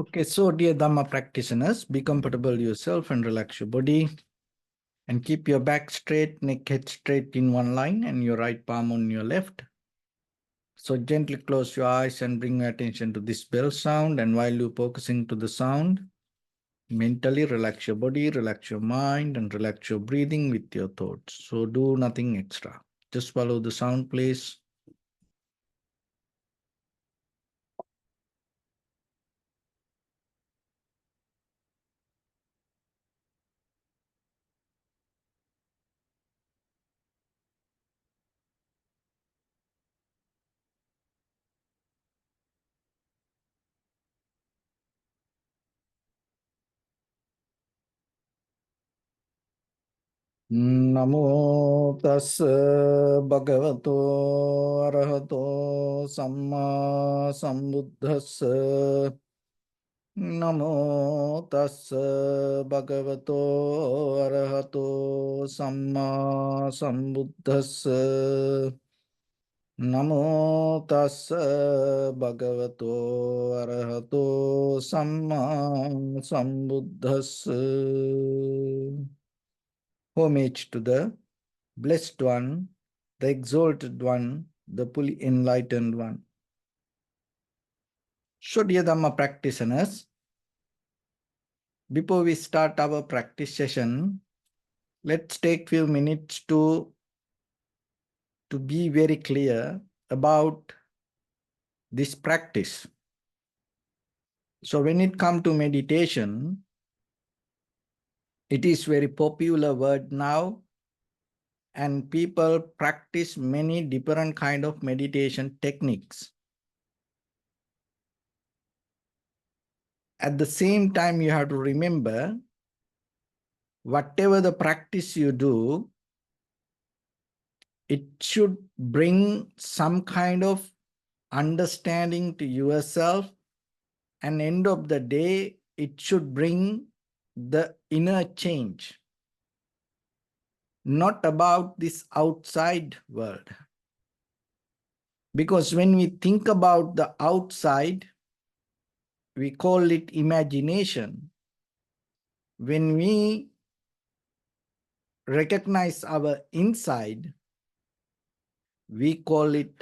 Okay, so dear Dharma practitioners, be comfortable yourself and relax your body. And keep your back straight, neck head straight in one line, and your right palm on your left. So gently close your eyes and bring your attention to this bell sound. And while you're focusing to the sound, mentally relax your body, relax your mind, and relax your breathing with your thoughts. So do nothing extra. Just follow the sound, please. Namo tassa bhagavato arahato samma sambuddhassa. Namo tassa bhagavato arahato samma sambuddhassa. Namo tassa bhagavato arahato samma sambuddhassa. Homage to the Blessed One, the Exalted One, the fully enlightened One. So, dear Dhamma practitioners, before we start our practice session, let's take few minutes to be very clear about this practice. So when it comes to meditation, it is very popular word now, and people practice many different kind of meditation techniques. At the same time, you have to remember, whatever the practice you do, it should bring some kind of understanding to yourself, and end of the day, it should bring the inner change, not about this outside world. Because when we think about the outside, we call it imagination. When we recognize our inside, we call it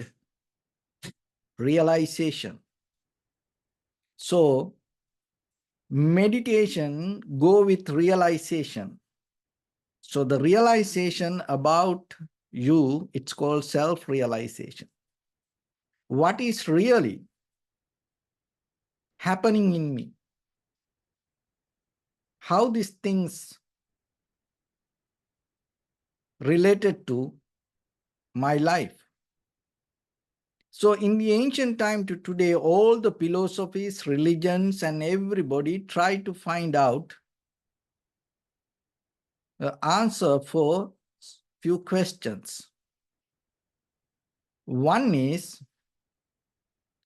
realization. So meditation go with realization. So the realization about you, it's called self-realization. What is really happening in me? How these things related to my life? So in the ancient time to today, all the philosophies, religions, and everybody try to find out the answer for few questions. One is,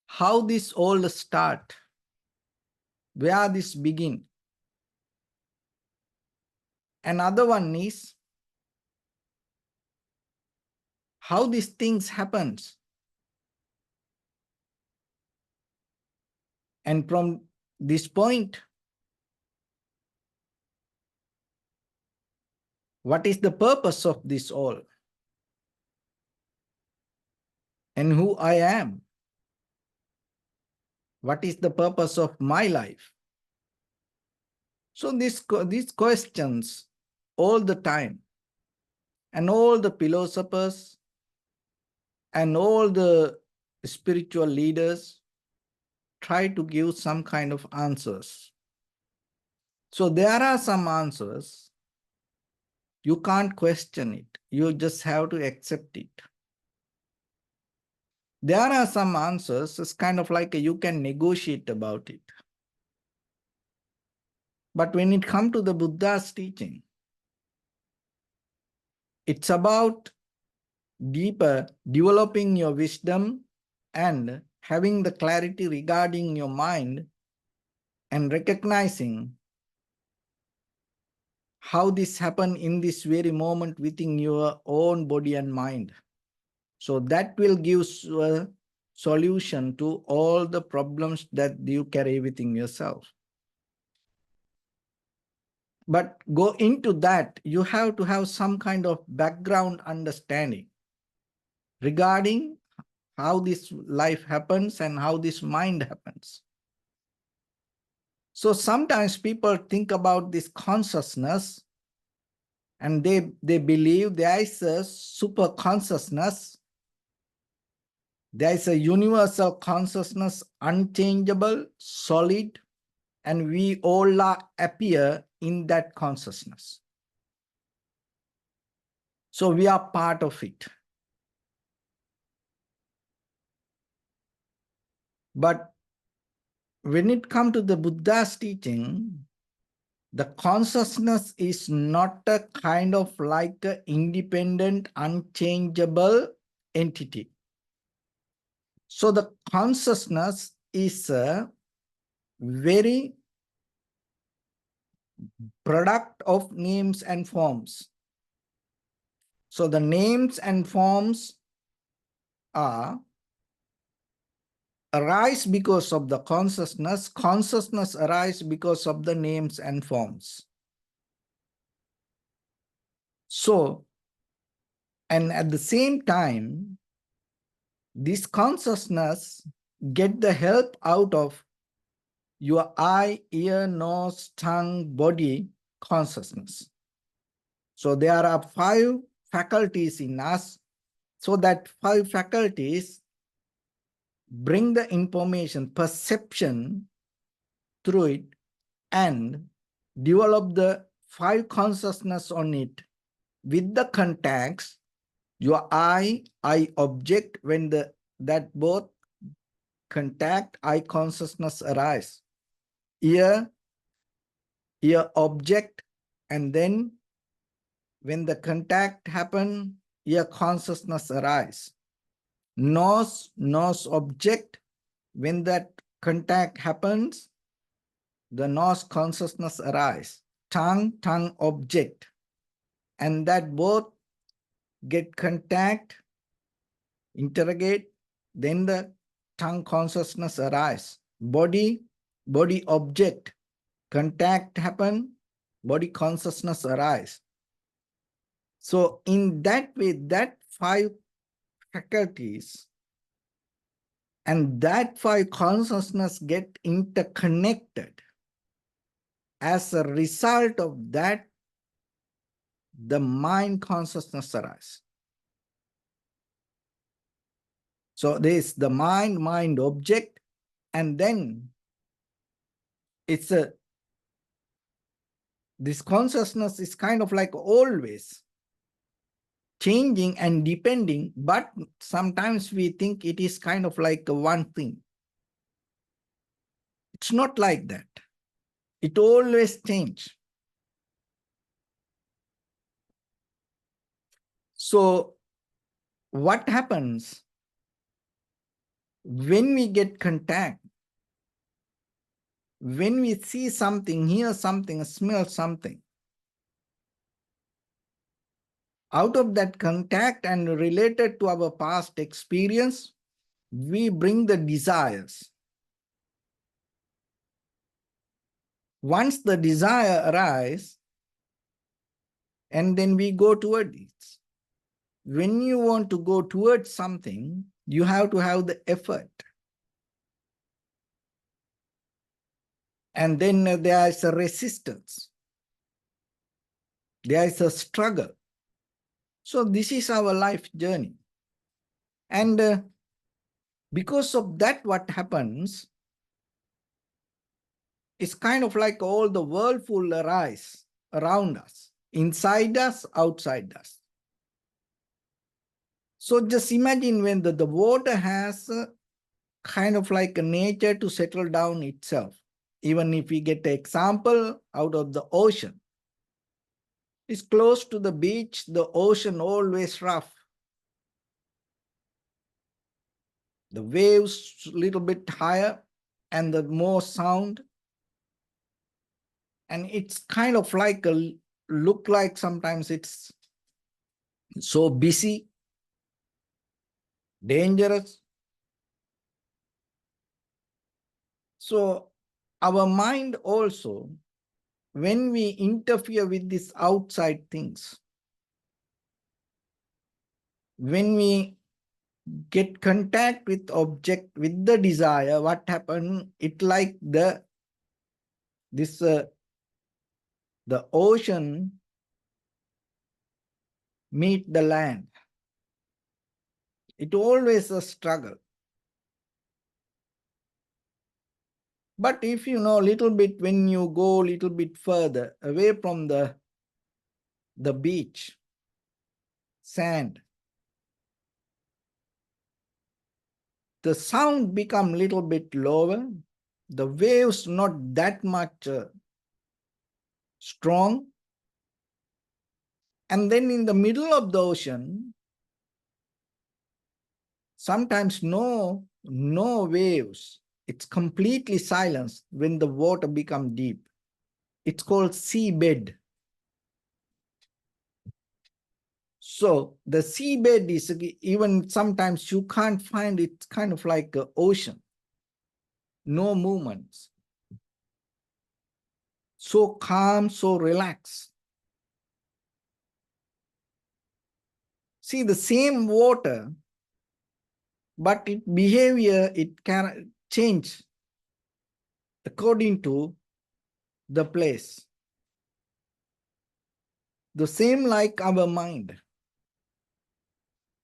how this all start? Where this begin? Another one is, how these things happens? And from this point, what is the purpose of this all? And who I am? What is the purpose of my life? So these questions all the time, and all the philosophers and all the spiritual leaders try to give some kind of answers. So there are some answers, you can't question it, you just have to accept it. There are some answers, it's kind of like you can negotiate about it. But when it comes to the Buddha's teaching, it's about deeper developing your wisdom and having the clarity regarding your mind and recognizing how this happened in this very moment within your own body and mind. So that will give solution to all the problems that you carry within yourself. But go into that, you have to have some kind of background understanding regarding how this life happens and how this mind happens. So sometimes people think about this consciousness and they believe there is a super consciousness, there is a universal consciousness, unchangeable, solid, and we all appear in that consciousness. So we are part of it. But when it comes to the Buddha's teaching, the consciousness is not a kind of like an independent, unchangeable entity. So the consciousness is a very product of names and forms. So the names and forms are arise because of the consciousness. Consciousness arise because of the names and forms. So, and at the same time, this consciousness get the help out of your eye, ear, nose, tongue, body consciousness. So there are 5 faculties in us. So that 5 faculties bring the information, perception through it and develop the 5 consciousness on it with the contacts, your eye object, when that both contact, eye consciousness arise, ear object, and then when the contact happen, ear consciousness arise. Nose object, when that contact happens, the nose consciousness arise. Tongue object, and that both get contact, interrogate, then the tongue consciousness arise. Body object, contact happen, body consciousness arise. So in that way, that 5 faculties and that 5 consciousness get interconnected. As a result of that, the mind consciousness arises. So there is the mind object, and then it's this consciousness is kind of like always changing and depending, but sometimes we think it is kind of like one thing. It's not like that. It always changes. So what happens when we get contact, when we see something, hear something, smell something, out of that contact and related to our past experience, we bring the desires. Once the desire arises, and then we go toward it. When you want to go towards something, you have to have the effort. And then there is a resistance. There is a struggle. So this is our life journey. And because of that, what happens is kind of like all the whirlpool arise around us, inside us, outside us. So just imagine when the water has kind of like a nature to settle down itself. Even if we get an example out of the ocean, it's close to the beach, the ocean always rough. The waves a little bit higher and the more sound. And it's kind of like look like sometimes it's so busy, dangerous. So our mind also, when we interfere with these outside things, when we get contact with object, with the desire, what happen? It like the ocean meet the land. It always a struggle. But if you know a little bit, when you go a little bit further away from the beach, sand, the sound become little bit lower. The waves not that much strong. And then in the middle of the ocean, sometimes no waves. It's completely silence when the water become deep. It's called seabed. So the seabed is even sometimes you can't find it, kind of like an ocean. No movements. So calm, so relaxed. See, the same water, but its behavior, it can change according to the place. The same like our mind.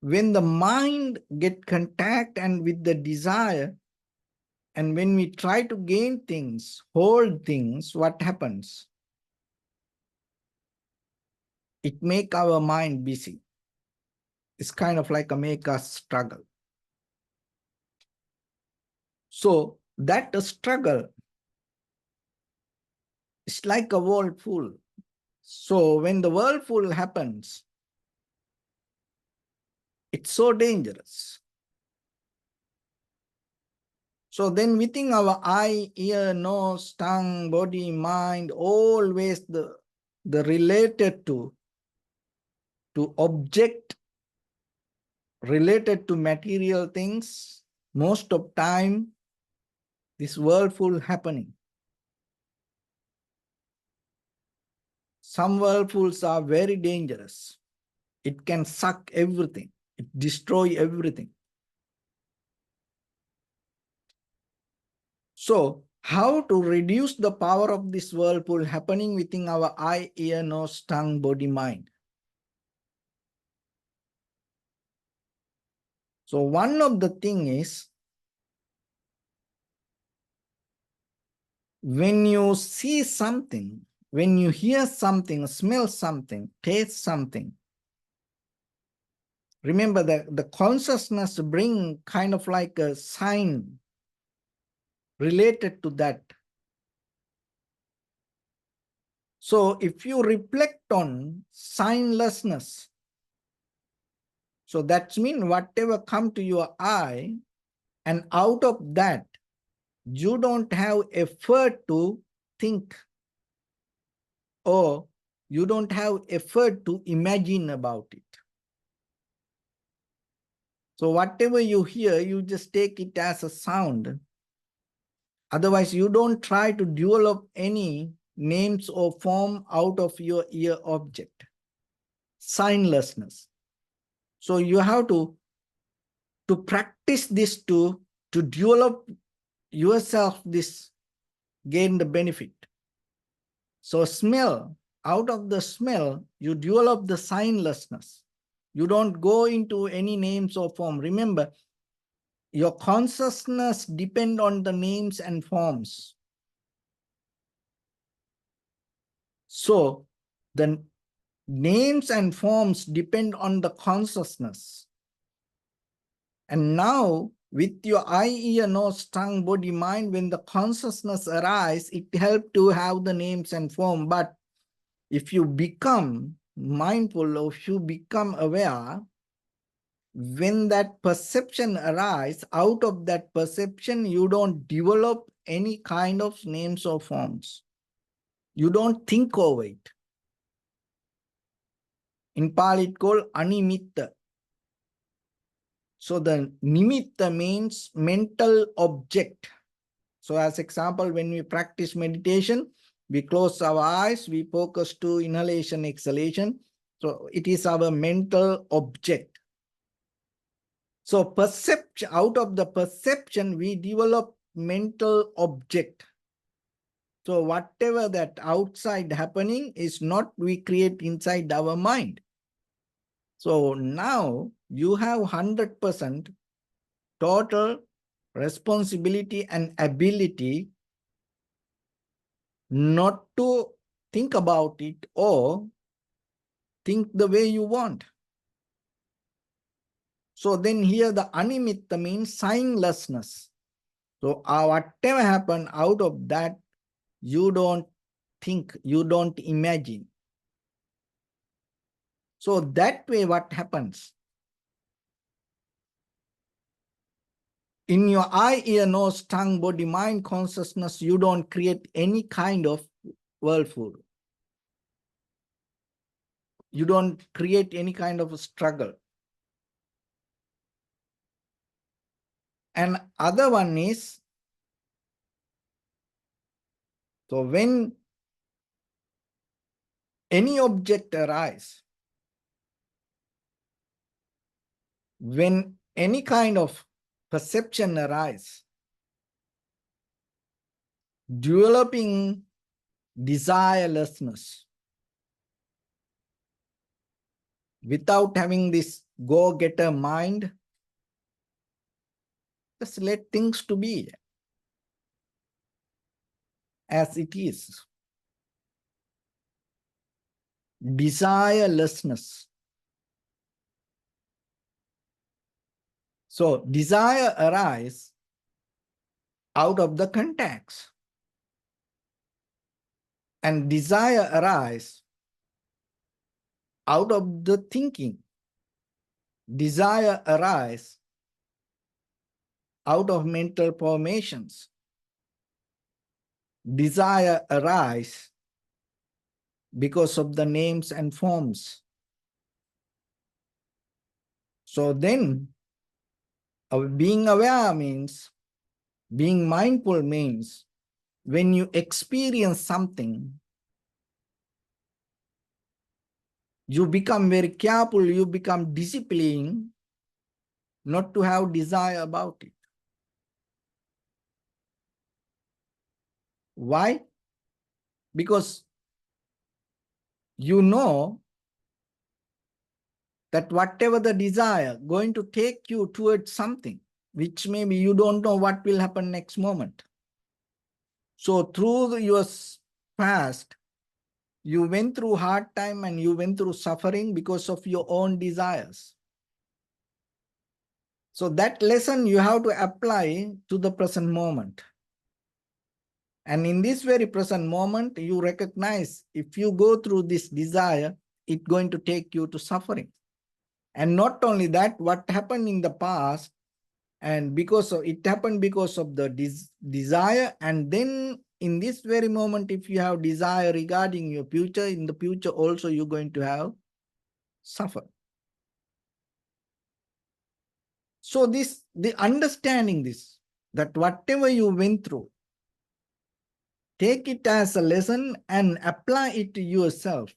When the mind get contact and with the desire, and when we try to gain things, hold things, what happens? It make our mind busy. It's kind of like a make us struggle. So that struggle is like a whirlpool. So when the whirlpool happens, it's so dangerous. So then within our eye, ear, nose, tongue, body, mind, always the related to object, related to material things, most of time, this whirlpool happening. Some whirlpools are very dangerous. It can suck everything. It destroy everything. So how to reduce the power of this whirlpool happening within our eye, ear, nose, tongue, body, mind? So one of the thing is, when you see something, when you hear something, smell something, taste something, remember that the consciousness bring kind of like a sign related to that. So if you reflect on signlessness, so that means whatever come to your eye, and out of that, you don't have effort to think, or you don't have effort to imagine about it. So whatever you hear, you just take it as a sound. Otherwise, you don't try to develop any names or form out of your ear object. Signlessness. So you have to practice this to develop yourself, this gain the benefit. So smell, out of the smell, you develop the signlessness. You don't go into any names or form. Remember, your consciousness depends on the names and forms. So the names and forms depend on the consciousness. And now with your eye, ear, nose, tongue, body, mind, when the consciousness arises, it helps to have the names and form. But if you become mindful, or if you become aware, when that perception arises, out of that perception, you don't develop any kind of names or forms. You don't think over it. In Pali, it's called animitta. So the nimitta means mental object. So as example, when we practice meditation, we close our eyes, we focus to inhalation, exhalation. So it is our mental object. So perception, out of the perception, we develop mental object. So whatever that outside happening is not we create inside our mind. So now you have 100% total responsibility and ability not to think about it or think the way you want. So then here the animitta means signlessness. So whatever happened out of that, you don't think, you don't imagine. So that way what happens? In your eye, ear, nose, tongue, body, mind, consciousness, you don't create any kind of whirlpool. You don't create any kind of a struggle. And other one is, so when any object arises, when any kind of perception arises, developing desirelessness, without having this go-getter mind, just let things to be as it is. Desirelessness. So desire arises out of the context, and desire arises out of the thinking. Desire arises out of mental formations. Desire arises because of the names and forms. So then, being aware means, being mindful means, when you experience something, you become very careful, you become disciplined not to have desire about it. Why? Because you know that whatever the desire going to take you towards something, which maybe you don't know what will happen next moment. So through your past, you went through hard time and you went through suffering because of your own desires. So that lesson you have to apply to the present moment. And in this very present moment, you recognize if you go through this desire, it's going to take you to suffering. And not only that, what happened in the past, and because of it happened because of the desire, and then in this very moment, if you have desire regarding your future, in the future also you're going to have suffer. So the understanding this, that whatever you went through, take it as a lesson and apply it to yourself.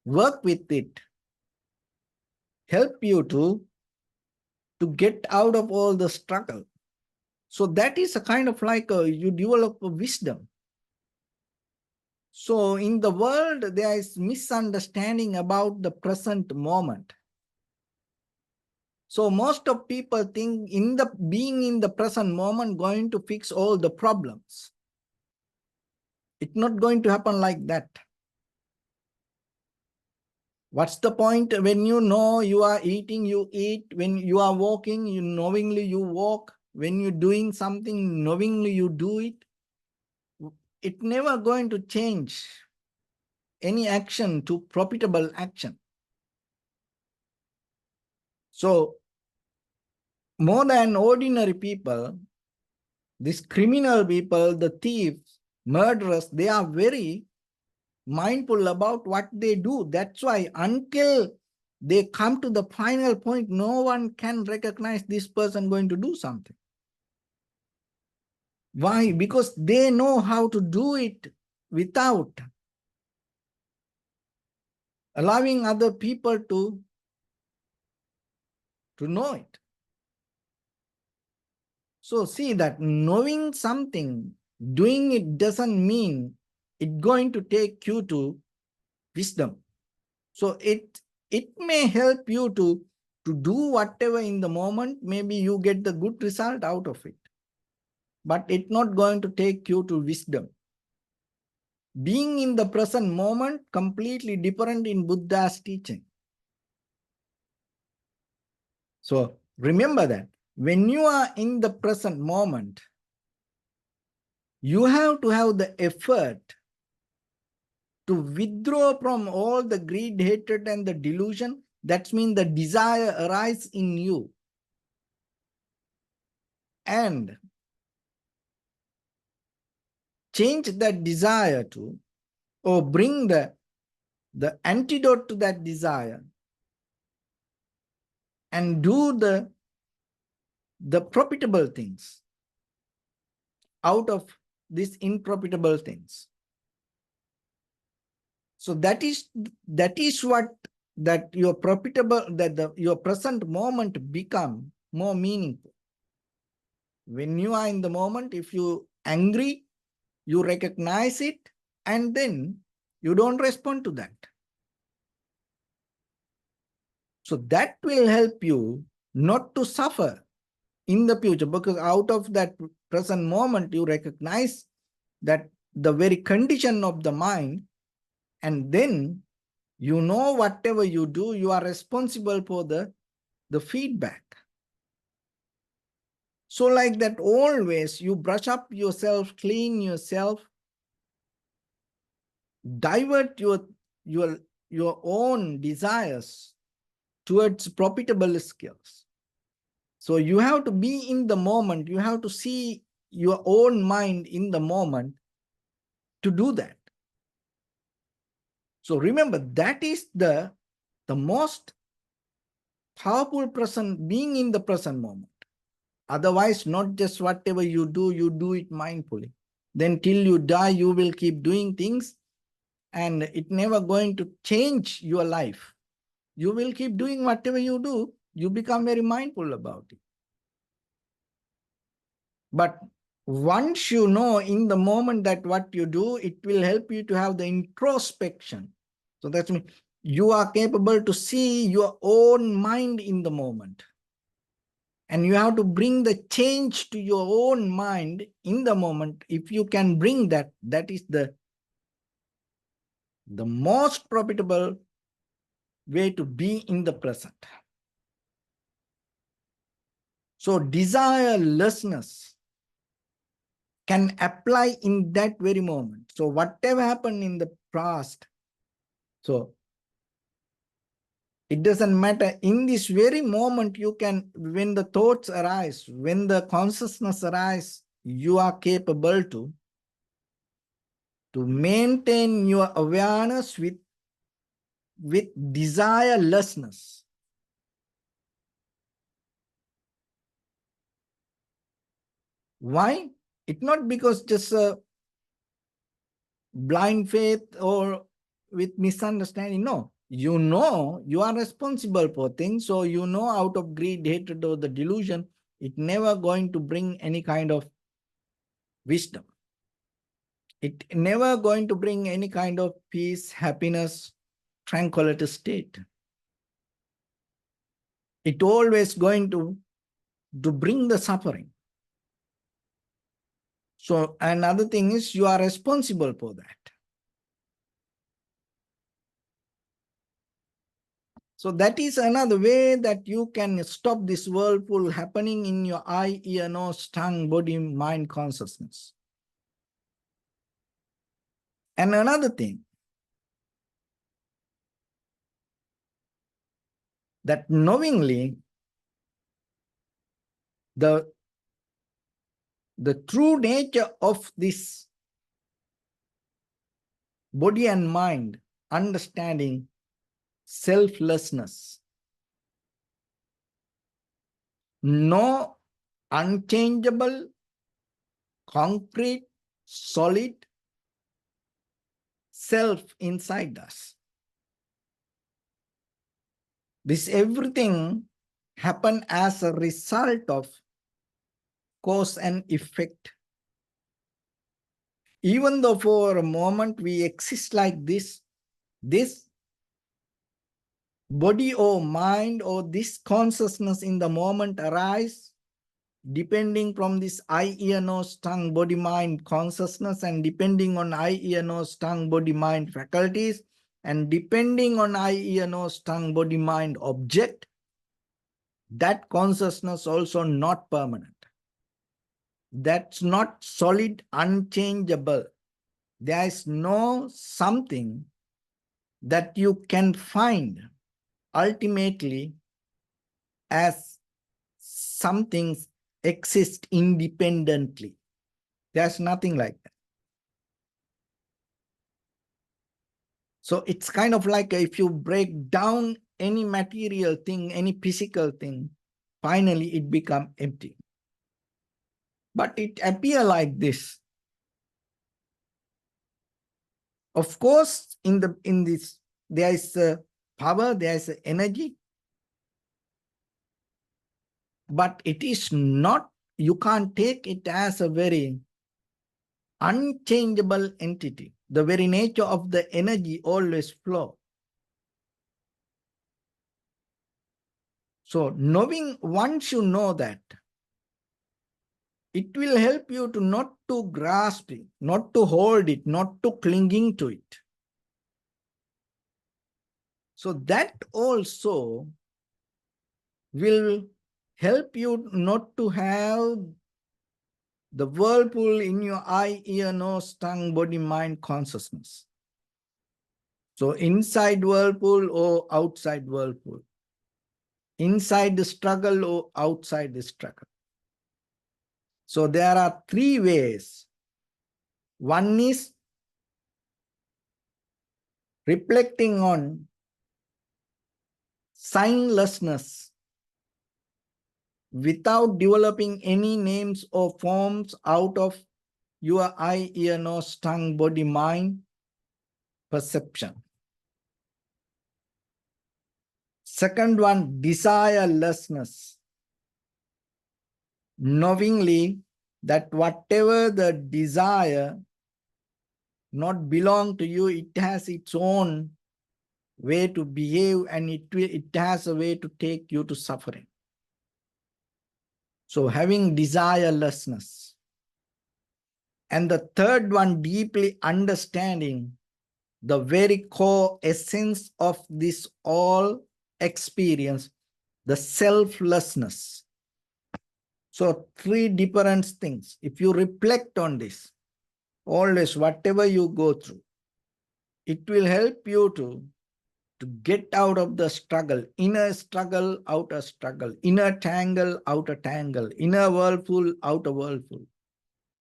Work with it. Help you to get out of all the struggle. So that is a kind of like you develop a wisdom. So in the world, there is misunderstanding about the present moment. So most of people think being in the present moment going to fix all the problems. It's not going to happen like that. What's the point? When you know you are eating, you eat. When you are walking, you knowingly you walk. When you're doing something, knowingly you do it. It's never going to change any action to profitable action. So more than ordinary people, these criminal people, the thieves, murderers, they are very mindful about what they do. That's why until they come to the final point, no one can recognize this person going to do something. Why? Because they know how to do it without allowing other people to know it. So see that knowing something, doing it doesn't mean it's going to take you to wisdom. So it may help you to do whatever in the moment. Maybe you get the good result out of it, but it's not going to take you to wisdom. Being in the present moment, completely different in Buddha's teaching. So remember that when you are in the present moment, you have to have the effort to withdraw from all the greed, hatred, and the delusion. That means the desire arise in you. And change that desire to, or bring the antidote to that desire, and do the profitable things out of these unprofitable things. So that is what that your profitable, that your present moment become more meaningful. When you are in the moment, if you angry, you recognize it, and then you don't respond to that. So that will help you not to suffer in the future, because out of that present moment, you recognize that the very condition of the mind, and then you know whatever you do, you are responsible for the feedback. So like that, always you brush up yourself, clean yourself, divert your own desires towards profitable skills. So you have to be in the moment. You have to see your own mind in the moment to do that. So remember, that is the most powerful present, being in the present moment. Otherwise, not just whatever you do it mindfully. Then till you die, you will keep doing things, and it never going to change your life. You will keep doing whatever you do. You become very mindful about it. But once you know in the moment that what you do, it will help you to have the introspection. So that means you are capable to see your own mind in the moment. And you have to bring the change to your own mind in the moment. If you can bring that, that is the most profitable way to be in the present. So desirelessness can apply in that very moment. So whatever happened in the past, so it doesn't matter. In this very moment, you can, when the thoughts arise, when the consciousness arise, you are capable to maintain your awareness with desirelessness. Why? It's not because just a blind faith or with misunderstanding. No, you know you are responsible for things. So you know out of greed, hatred, or the delusion, it's never going to bring any kind of wisdom. It never going to bring any kind of peace, happiness, tranquility state. It always going to bring the suffering. So another thing is you are responsible for that. So that is another way that you can stop this whirlpool happening in your eye, ear, nose, tongue, body, mind, consciousness. And another thing, that knowingly the true nature of this body and mind, understanding selflessness, no unchangeable concrete, solid self inside us. This everything happened as a result of cause and effect. Even though for a moment we exist like this body or mind or this consciousness in the moment arise depending from this eye, ear, nose, tongue, body, mind consciousness, and depending on eye, ear, nose, tongue, body, mind faculties, and depending on eye, ear, nose, tongue, body, mind object, that consciousness also not permanent. That's not solid, unchangeable. There is no something that you can find ultimately as something exist independently. There's nothing like that. So it's kind of like if you break down any material thing, any physical thing, finally it becomes empty. But it appears like this. Of course, in this, there is a power, there is a energy, but it is not, you can't take it as a very unchangeable entity. The very nature of the energy always flow. So knowing, once you know that, it will help you to not to grasp it, not to hold it, not to clinging to it. So that also will help you not to have the whirlpool in your eye, ear, nose, tongue, body, mind consciousness. So inside whirlpool or outside whirlpool. Inside the struggle or outside the struggle. So there are three ways. One is reflecting on signlessness without developing any names or forms out of your eye, ear, nose, tongue, body, mind perception. Second one, desirelessness. Knowingly that whatever the desire not belong to you, it has its own way to behave, and it has a way to take you to suffering. So having desirelessness. And the third one, deeply understanding the very core essence of this all experience, the selflessness. So three different things. If you reflect on this, always whatever you go through, it will help you to get out of the struggle, inner struggle, outer struggle, inner tangle, outer tangle, inner whirlpool, outer whirlpool.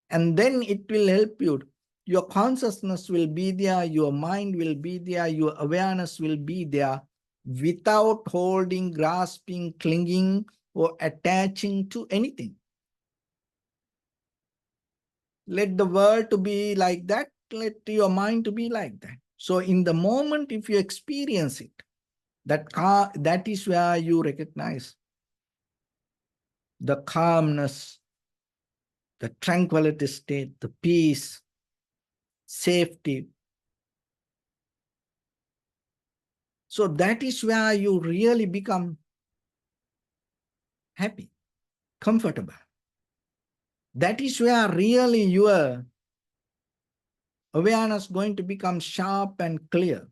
And then it will help you. Your consciousness will be there, your mind will be there, your awareness will be there without holding, grasping, clinging, or attaching to anything. Let the world to be like that, let your mind to be like that. So in the moment, if you experience it, that is where you recognize the calmness, the tranquility state, the peace, safety. So that is where you really become happy, comfortable. That is where really your awareness is going to become sharp and clear.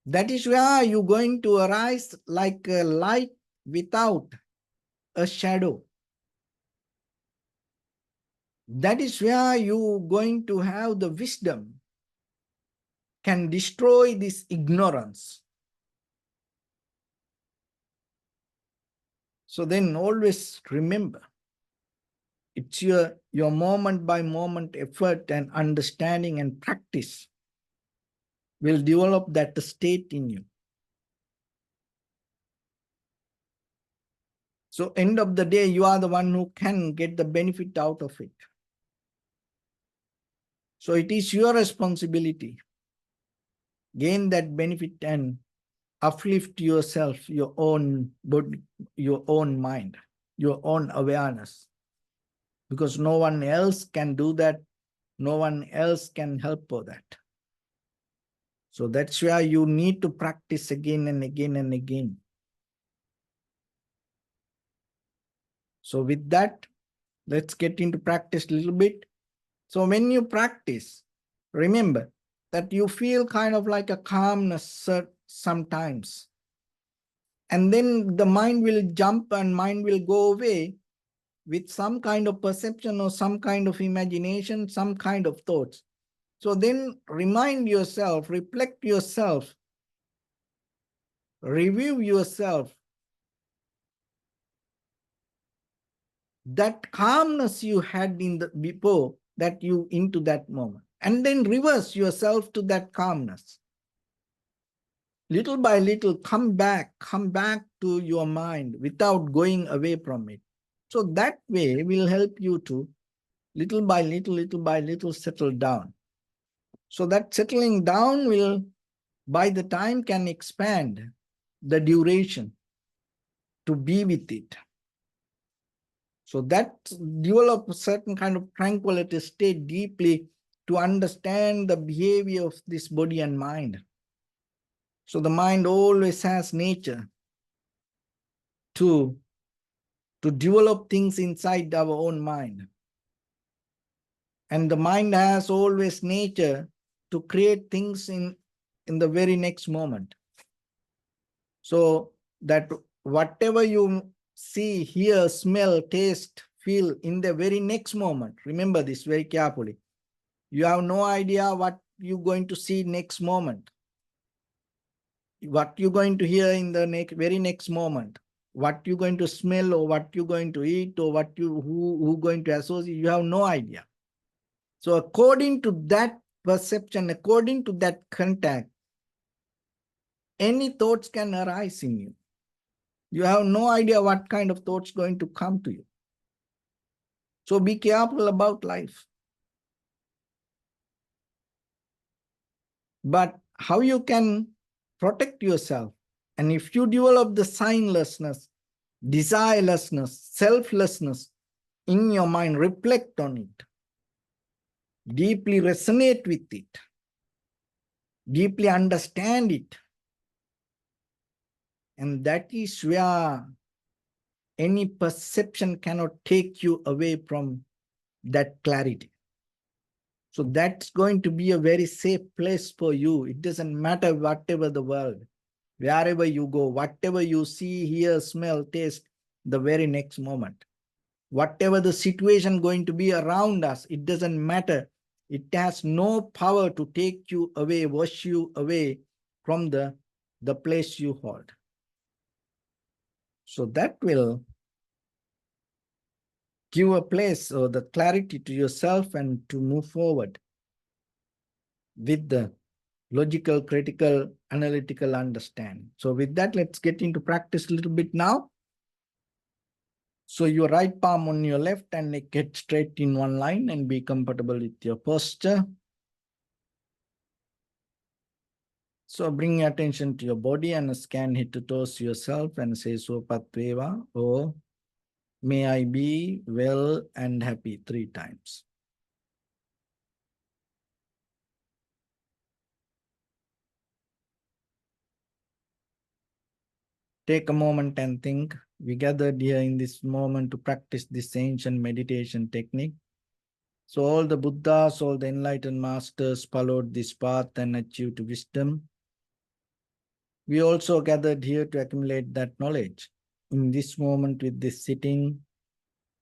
That is where you're going to arise like a light without a shadow. That is where you're going to have the wisdom, can destroy this ignorance. So then always remember, it's your moment by moment effort and understanding and practice will develop that state in you. So end of the day, you are the one who can get the benefit out of it. So it is your responsibility. Gain that benefit and uplift yourself, your own body, your own mind, your own awareness. Because no one else can do that. No one else can help for that. So that's why you need to practice again and again and again. So with that, let's get into practice a little bit. So when you practice, remember that you feel kind of like a calmness sometimes. And then the mind will jump and mind will go away with some kind of perception or some kind of imagination, some kind of thoughts. So then remind yourself, reflect yourself, review yourself. That calmness you had in the before that you into that moment. And then reverse yourself to that calmness. Little by little, come back to your mind without going away from it. So that way will help you to little by little settle down. So that settling down will, by the time, can expand the duration to be with it. So that develop a certain kind of tranquility state deeply to understand the behavior of this body and mind. So the mind always has nature to develop things inside our own mind. And the mind has always nature to create things in the very next moment. So that whatever you see, hear, smell, taste, feel in the very next moment, remember this very carefully. You have no idea what you're going to see next moment, what you're going to hear in the very next moment, what you're going to smell or what you're going to eat or who going to associate, you have no idea. So according to that perception, according to that contact, any thoughts can arise in you. You have no idea what kind of thoughts going to come to you. So be careful about life. But how you can protect yourself? And if you develop the signlessness, desirelessness, selflessness in your mind, reflect on it. Deeply resonate with it. Deeply understand it. And that is where any perception cannot take you away from that clarity. So that's going to be a very safe place for you. It doesn't matter whatever the world, wherever you go, whatever you see, hear, smell, taste, the very next moment. Whatever the situation going to be around us, it doesn't matter. It has no power to take you away, wash you away from the place you hold. So that will give a place or the clarity to yourself and to move forward with the logical, critical, analytical understanding. So with that, let's get into practice a little bit now. So your right palm on your left and get straight in one line and be comfortable with your posture. So bring your attention to your body and scan head to toes yourself and say Sopatveva or may I be well and happy 3 times. Take a moment and think. We gathered here in this moment to practice this ancient meditation technique. So all the Buddhas, all the enlightened masters followed this path and achieved wisdom. We also gathered here to accumulate that knowledge. In this moment with this sitting,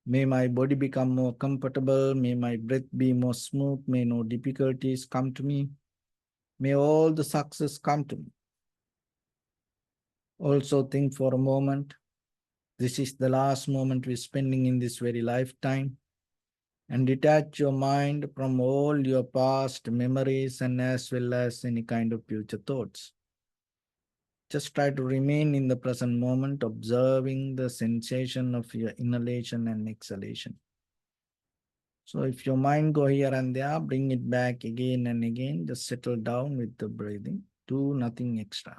may my body become more comfortable, may my breath be more smooth, may no difficulties come to me, may all the success come to me. Also think for a moment, this is the last moment we're spending in this very lifetime, and detach your mind from all your past memories and as well as any kind of future thoughts. Just try to remain in the present moment, observing the sensation of your inhalation and exhalation. So if your mind go here and there, bring it back again and again. Just settle down with the breathing. Do nothing extra.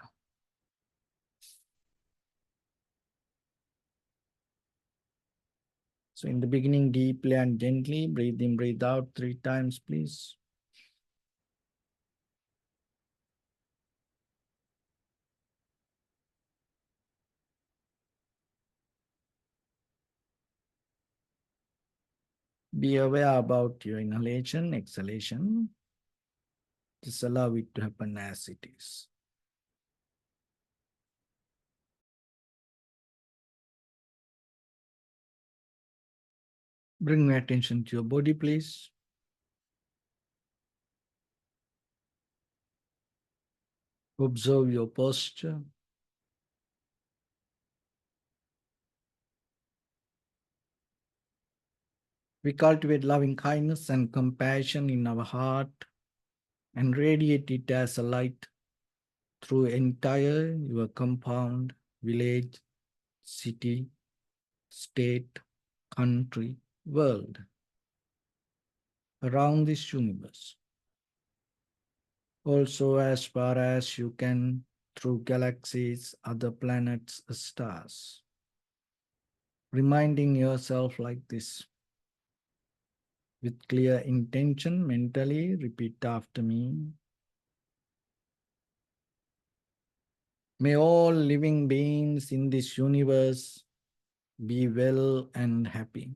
So in the beginning, deeply and gently, breathe in, breathe out 3 times, please. Be aware about your inhalation, exhalation. Just allow it to happen as it is. Bring your attention to your body, please. Observe your posture. We cultivate loving kindness and compassion in our heart and radiate it as a light through entire your compound, village, city, state, country, world, around this universe. Also, as far as you can, through galaxies, other planets, stars. Reminding yourself like this. With clear intention, mentally repeat after me. May all living beings in this universe be well and happy.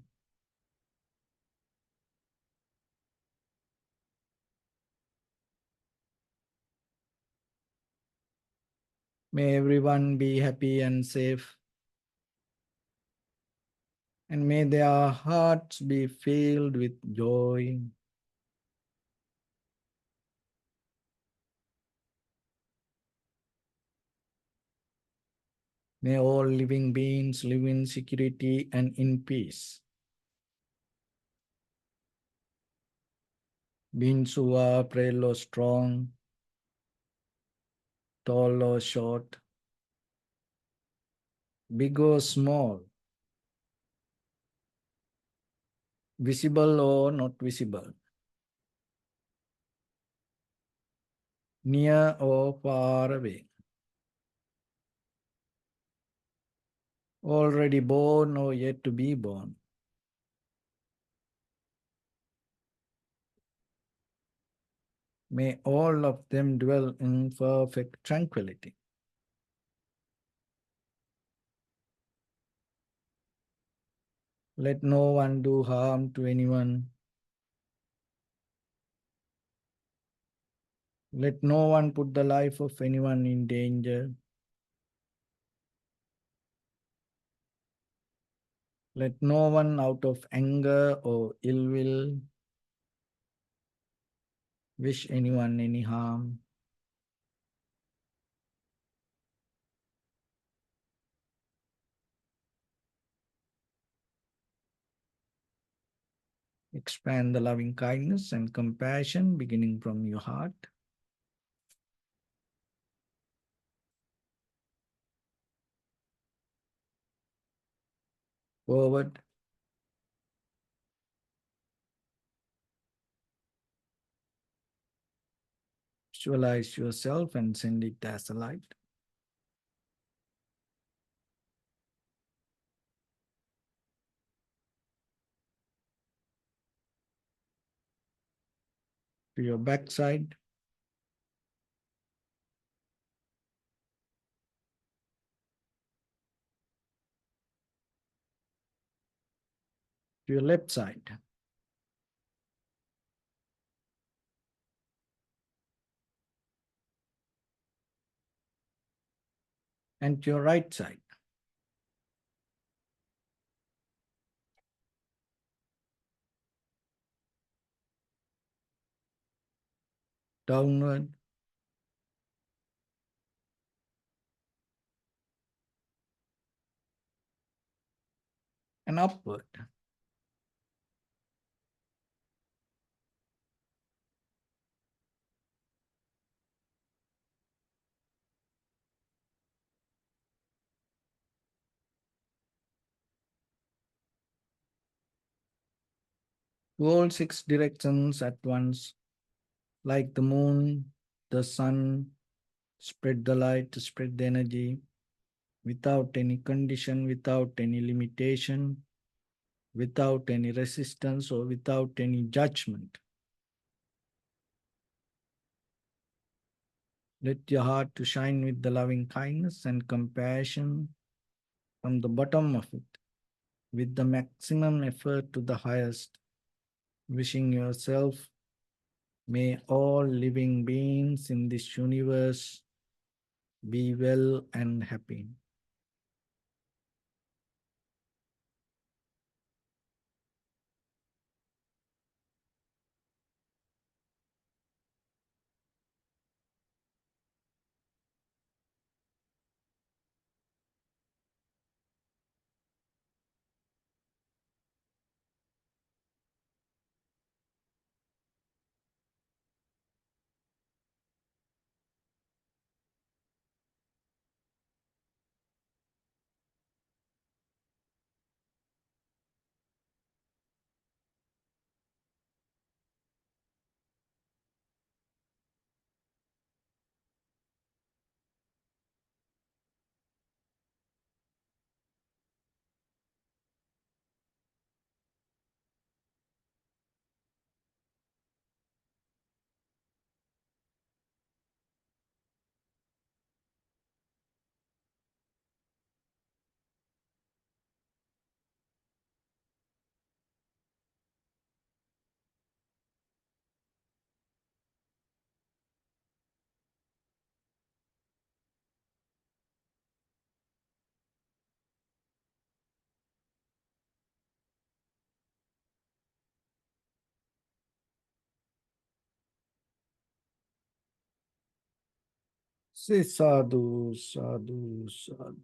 May everyone be happy and safe. And may their hearts be filled with joy. May all living beings live in security and in peace. Beings who are frail or strong, tall or short, big or small, visible or not visible, near or far away, already born or yet to be born. May all of them dwell in perfect tranquility. Let no one do harm to anyone. Let no one put the life of anyone in danger. Let no one out of anger or ill will wish anyone any harm. Expand the loving kindness and compassion beginning from your heart. Forward. Visualize yourself and send it as a light. To your backside. To your left side. And to your right side. Downward. And upward. to all six directions at once, like the moon, the sun, spread the light, spread the energy, without any condition, without any limitation, without any resistance, or without any judgment. Let your heart to shine with the loving kindness and compassion from the bottom of it, with the maximum effort to the highest, wishing yourself, may all living beings in this universe be well and happy. Say sadhu, sadhu, sadhu.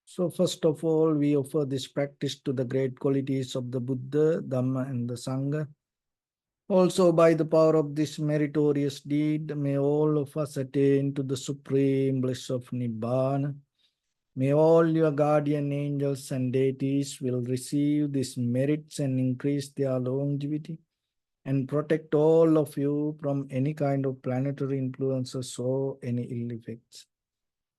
So, first of all, we offer this practice to the great qualities of the Buddha, Dharma, and the Sangha. Also, by the power of this meritorious deed, may all of us attain to the supreme bliss of Nibbana. May all your guardian angels and deities will receive these merits and increase their longevity and protect all of you from any kind of planetary influences or any ill effects.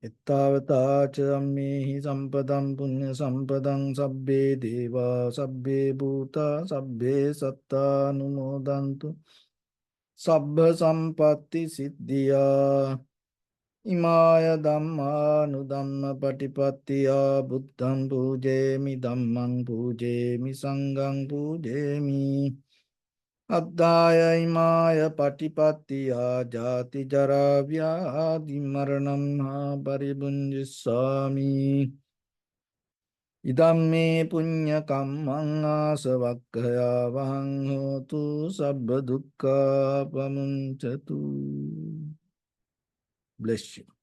Ittavata chammehi sampadam punya sampadam sabbe deva sabbe bhuta sabbe satta numodantu sabbha sampatti siddhya imaya dhamma nudhamma patipattiya buddham pujemi dhammang pujemi sanghang pujemi Addaya imaya patipattiya jati jara vyadi maranam ha paribunjisami idam me punya kammang asavakkaya vahang hotu sabba dukkha pamuncatu. Bless you.